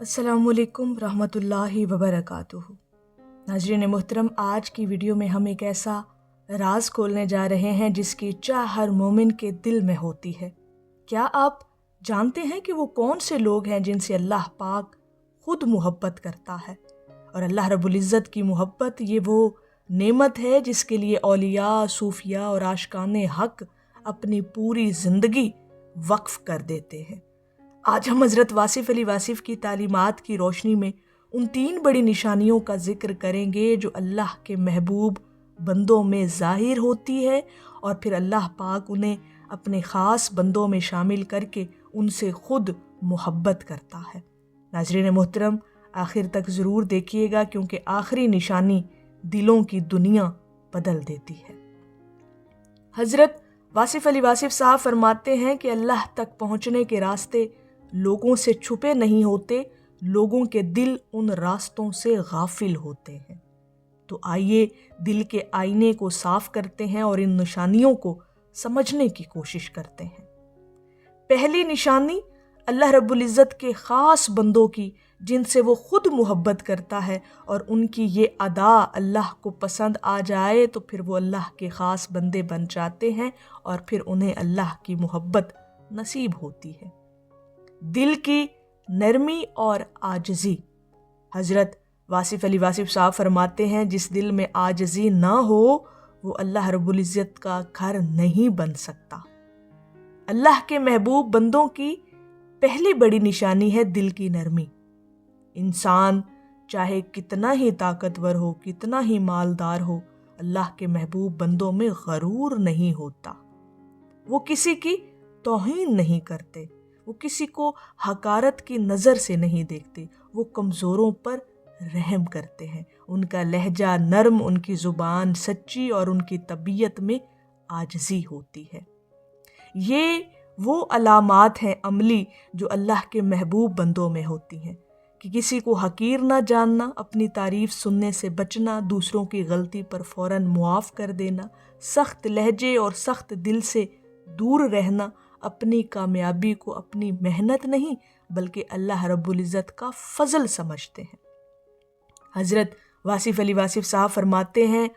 अस्सलाम वालेकुम रहमतुल्लाहि वबरकातुहू। नाज़रीन मोहतरम, आज की वीडियो में हम एक ऐसा राज खोलने जा रहे हैं जिसकी चाह हर मोमिन के दिल में होती है। क्या आप जानते हैं कि वो कौन से लोग हैं जिनसे अल्लाह पाक खुद मोहब्बत करता है? और अल्लाह रब्बुल इज़्ज़त की मोहब्बत ये वो नेमत है जिसके लिए औलिया, सूफिया और आशिकाने हक अपनी पूरी ज़िंदगी वक्फ कर देते हैं। आज हम हज़रत वासिफ़ अली वासिफ़ की तालीमात की रोशनी में उन 3 बड़ी निशानियों का जिक्र करेंगे जो अल्लाह के महबूब बंदों में ज़ाहिर होती है और फिर अल्लाह पाक उन्हें अपने ख़ास बंदों में शामिल करके उनसे ख़ुद मोहब्बत करता है। नाज़रीन मोहतरम, आखिर तक ज़रूर देखिएगा क्योंकि आखिरी निशानी दिलों की दुनिया बदल देती है। हज़रत वासिफ़ अली वासिफ़ साहब फरमाते हैं कि अल्लाह तक पहुँचने के रास्ते लोगों से छुपे नहीं होते, लोगों के दिल उन रास्तों से गाफिल होते हैं। तो आइए दिल के आईने को साफ करते हैं और इन निशानियों को समझने की कोशिश करते हैं। पहली निशानी अल्लाह रब्बुल इज़्ज़त के ख़ास बंदों की जिनसे वो खुद मोहब्बत करता है और उनकी ये अदा अल्लाह को पसंद आ जाए तो फिर वो अल्लाह के ख़ास बंदे बन जाते हैं और फिर उन्हें अल्लाह की मोहब्बत नसीब होती है। दिल की नरमी और आजिज़ी। हज़रत वासिफ़ अली वासिफ़ साहब फरमाते हैं जिस दिल में आजिज़ी ना हो वो अल्लाह रब्बुल इज़्ज़त का घर नहीं बन सकता। अल्लाह के महबूब बंदों की पहली बड़ी निशानी है दिल की नरमी। इंसान चाहे कितना ही ताकतवर हो, कितना ही मालदार हो, अल्लाह के महबूब बंदों में गरूर नहीं होता। वो किसी की तौहीन नहीं करते, वो किसी को हकारत की नज़र से नहीं देखते, वो कमज़ोरों पर रहम करते हैं। उनका लहजा नरम, उनकी ज़ुबान सच्ची और उनकी तबीयत में आजिज़ी होती है। ये वो अलामात हैं अमली जो अल्लाह के महबूब बंदों में होती हैं कि किसी को हकीर ना जानना, अपनी तारीफ़ सुनने से बचना, दूसरों की गलती पर फ़ौरन मुआफ़ कर देना, सख्त लहजे और सख्त दिल से दूर रहना, अपनी कामयाबी को अपनी मेहनत नहीं बल्कि अल्लाह रब्बुल इज़्ज़त का फ़ज़ल समझते हैं। हज़रत वासिफ़ अली वासिफ़ साहब फरमाते हैं,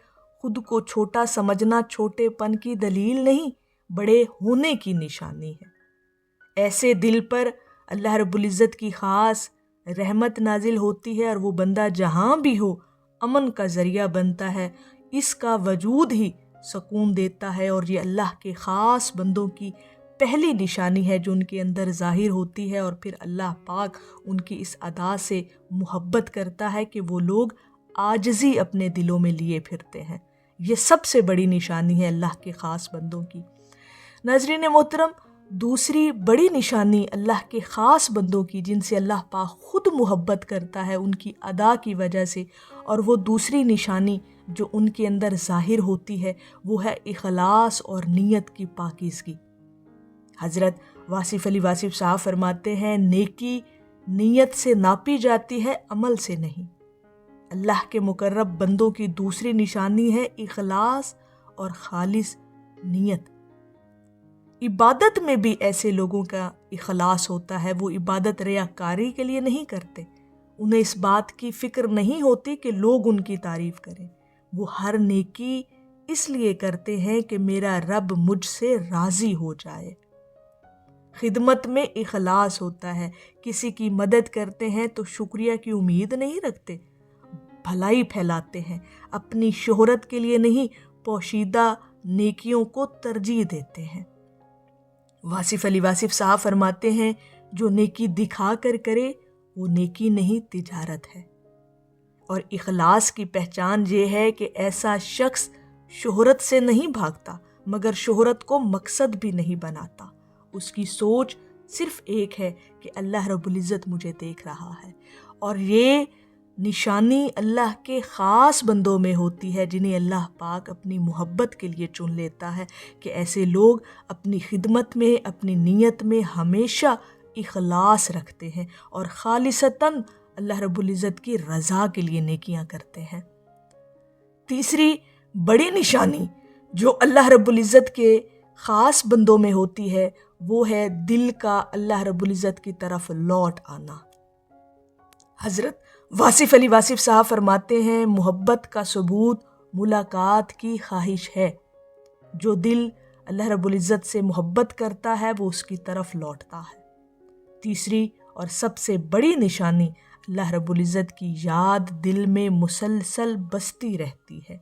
खुद को छोटा समझना छोटेपन की दलील नहीं, बड़े होने की निशानी है। ऐसे दिल पर अल्लाह रब्बुल इज़्ज़त की ख़ास रहमत नाजिल होती है और वो बंदा जहाँ भी हो अमन का ज़रिया बनता है। इसका वजूद ही सुकून देता है और ये अल्लाह के ख़ास बंदों की पहली निशानी है जो उनके अंदर ज़ाहिर होती है और फिर अल्लाह पाक उनकी इस अदा से मोहब्बत करता है कि वो लोग आजिज़ी अपने दिलों में लिए फिरते हैं। ये सबसे बड़ी निशानी है अल्लाह के ख़ास बंदों की। नाज़रीन मोहतरम, दूसरी बड़ी निशानी अल्लाह के ख़ास बंदों की जिनसे अल्लाह पाक खुद मोहब्बत करता है उनकी अदा की वजह से, और वो दूसरी निशानी जो उनके अंदर ज़ाहिर होती है वो है इखलास और नीयत की पाकीज़गी। हज़रत वासिफ़ अली वासिफ़ साहब फरमाते हैं, नेकी नीयत से नापी जाती है, अमल से नहीं। अल्लाह के मुकर्रब बंदों की दूसरी निशानी है इखलास और खालिस नीयत। इबादत में भी ऐसे लोगों का इखलास होता है। वो इबादत रियाकारी के लिए नहीं करते, उन्हें इस बात की फ़िक्र नहीं होती कि लोग उनकी तारीफ़ करें। वो हर नेकी इसलिए करते हैं कि मेरा रब मुझसे राज़ी हो जाए। खिदमत में इखलास होता है, किसी की मदद करते हैं तो शुक्रिया की उम्मीद नहीं रखते, भलाई फैलाते हैं, अपनी शोहरत के लिए नहीं पोशीदा नेकियों को तरजीह देते हैं। वासिफ़ अली वासिफ़ साहब फरमाते हैं, जो नेकी दिखा कर करे वो नेकी नहीं तिजारत है। और इखलास की पहचान ये है कि ऐसा शख्स शोहरत से नहीं भागता मगर शोहरत को मकसद भी नहीं बनाता। उसकी सोच सिर्फ एक है कि अल्लाह रब्बुल इज़्ज़त मुझे देख रहा है। और ये निशानी अल्लाह के ख़ास बंदों में होती है जिन्हें अल्लाह पाक अपनी मोहब्बत के लिए चुन लेता है कि ऐसे लोग अपनी खिदमत में, अपनी नीयत में हमेशा इखलास रखते हैं और खालिसतन अल्लाह रब्बुल इज़्ज़त की रज़ा के लिए नेकियां करते हैं। तीसरी बड़ी निशानी जो अल्लाह रब्बुल इज़्ज़त के ख़ास बंदों में होती है वो है दिल का अल्लाह रब्बुल इज़्ज़त की तरफ लौट आना। حضرت واصف علی واصف صاحب فرماتے ہیں محبت کا ثبوت ملاقات کی خواہش ہے. جو دل اللہ رب العزت سے محبت کرتا ہے وہ اس کی طرف لوٹتا ہے. تیسری اور سب سے بڑی نشانی اللہ رب العزت کی یاد دل میں مسلسل بستی رہتی ہے.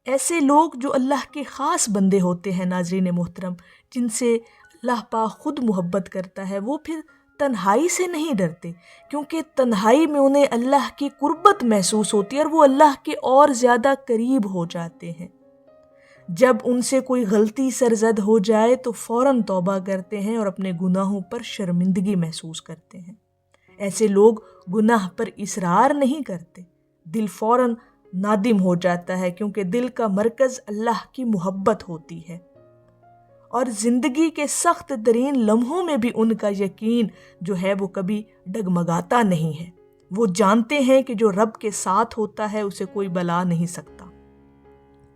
ایسے لوگ جو اللہ کے خاص بندے ہوتے ہیں ناظرین محترم، جن سے اللہ پاک خود محبت کرتا ہے، وہ پھر تنہائی سے نہیں ڈرتے، کیونکہ تنہائی میں انہیں اللہ کی قربت محسوس ہوتی ہے اور وہ اللہ کے اور زیادہ قریب ہو جاتے ہیں. جب ان سے کوئی غلطی سرزد ہو جائے تو فوراً توبہ کرتے ہیں اور اپنے گناہوں پر شرمندگی محسوس کرتے ہیں. ایسے لوگ گناہ پر اصرار نہیں کرتے، دل فوراً نادم ہو جاتا ہے کیونکہ دل کا مرکز اللہ کی محبت ہوتی ہے. اور زندگی کے سخت ترین لمحوں میں بھی ان کا یقین جو ہے وہ کبھی ڈگمگاتا نہیں ہے. وہ جانتے ہیں کہ جو رب کے ساتھ ہوتا ہے اسے کوئی بلا نہیں سکتا،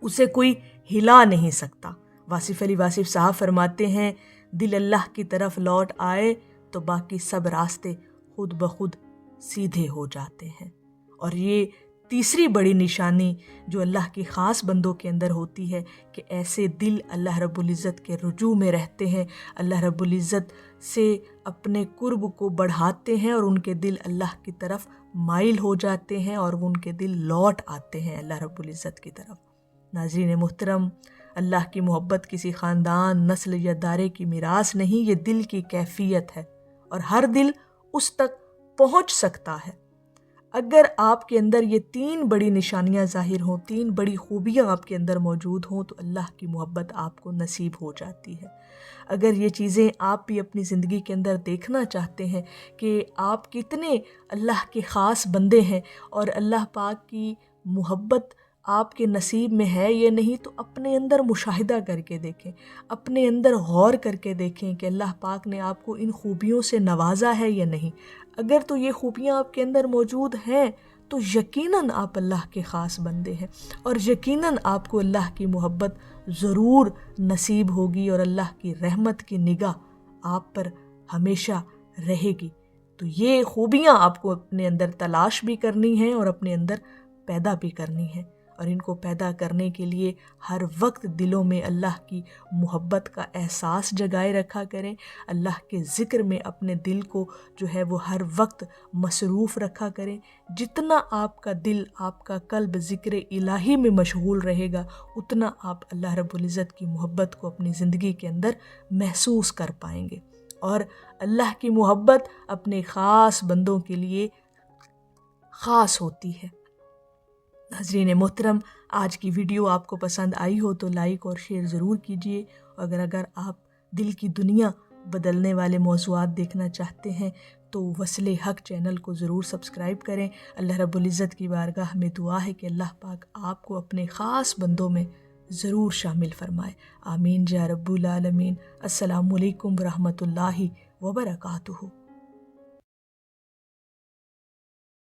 اسے کوئی ہلا نہیں سکتا. واصف علی واصف صاحب فرماتے ہیں دل اللہ کی طرف لوٹ آئے تو باقی سب راستے خود بخود سیدھے ہو جاتے ہیں. اور یہ تیسری بڑی نشانی جو اللہ کی خاص بندوں کے اندر ہوتی ہے کہ ایسے دل اللہ رب العزت کے رجوع میں رہتے ہیں، اللہ رب العزت سے اپنے قرب کو بڑھاتے ہیں اور ان کے دل اللہ کی طرف مائل ہو جاتے ہیں اور ان کے دل لوٹ آتے ہیں اللہ رب العزت کی طرف. ناظرین محترم، اللہ کی محبت کسی خاندان، نسل یا دائرے کی میراث نہیں، یہ دل کی کیفیت ہے اور ہر دل اس تک پہنچ سکتا ہے. اگر آپ کے اندر یہ تین بڑی نشانیاں ظاہر ہوں، تین بڑی خوبیاں آپ کے اندر موجود ہوں تو اللہ کی محبت آپ کو نصیب ہو جاتی ہے. اگر یہ چیزیں آپ بھی اپنی زندگی کے اندر دیکھنا چاہتے ہیں کہ آپ کتنے اللہ کے خاص بندے ہیں اور اللہ پاک کی محبت آپ کے نصیب میں ہے یا نہیں، تو اپنے اندر مشاہدہ کر کے دیکھیں، اپنے اندر غور کر کے دیکھیں کہ اللہ پاک نے آپ کو ان خوبیوں سے نوازا ہے یا نہیں. اگر تو یہ خوبیاں آپ کے اندر موجود ہیں تو یقیناً آپ اللہ کے خاص بندے ہیں اور یقیناً آپ کو اللہ کی محبت ضرور نصیب ہوگی اور اللہ کی رحمت کی نگاہ آپ پر ہمیشہ رہے گی. تو یہ خوبیاں آپ کو اپنے اندر تلاش بھی کرنی ہیں اور اپنے اندر پیدا بھی کرنی ہیں، اور ان کو پیدا کرنے کے لیے ہر وقت دلوں میں اللہ کی محبت کا احساس جگائے رکھا کریں. اللہ کے ذکر میں اپنے دل کو جو ہے وہ ہر وقت مصروف رکھا کریں. جتنا آپ کا دل، آپ کا قلب ذکر الہی میں مشغول رہے گا، اتنا آپ اللہ رب العزت کی محبت کو اپنی زندگی کے اندر محسوس کر پائیں گے. اور اللہ کی محبت اپنے خاص بندوں کے لیے خاص ہوتی ہے. ناظرین محترم، آج کی ویڈیو آپ کو پسند آئی ہو تو لائک اور شیئر ضرور کیجیے. اگر آپ دل کی دنیا بدلنے والے موضوعات دیکھنا چاہتے ہیں تو وصل حق چینل کو ضرور سبسکرائب کریں. اللہ رب العزت کی بارگاہ میں دعا ہے کہ اللہ پاک آپ کو اپنے خاص بندوں میں ضرور شامل فرمائے. آمین یا رب العالمین. السلام علیکم ورحمۃ اللہ وبرکاتہ.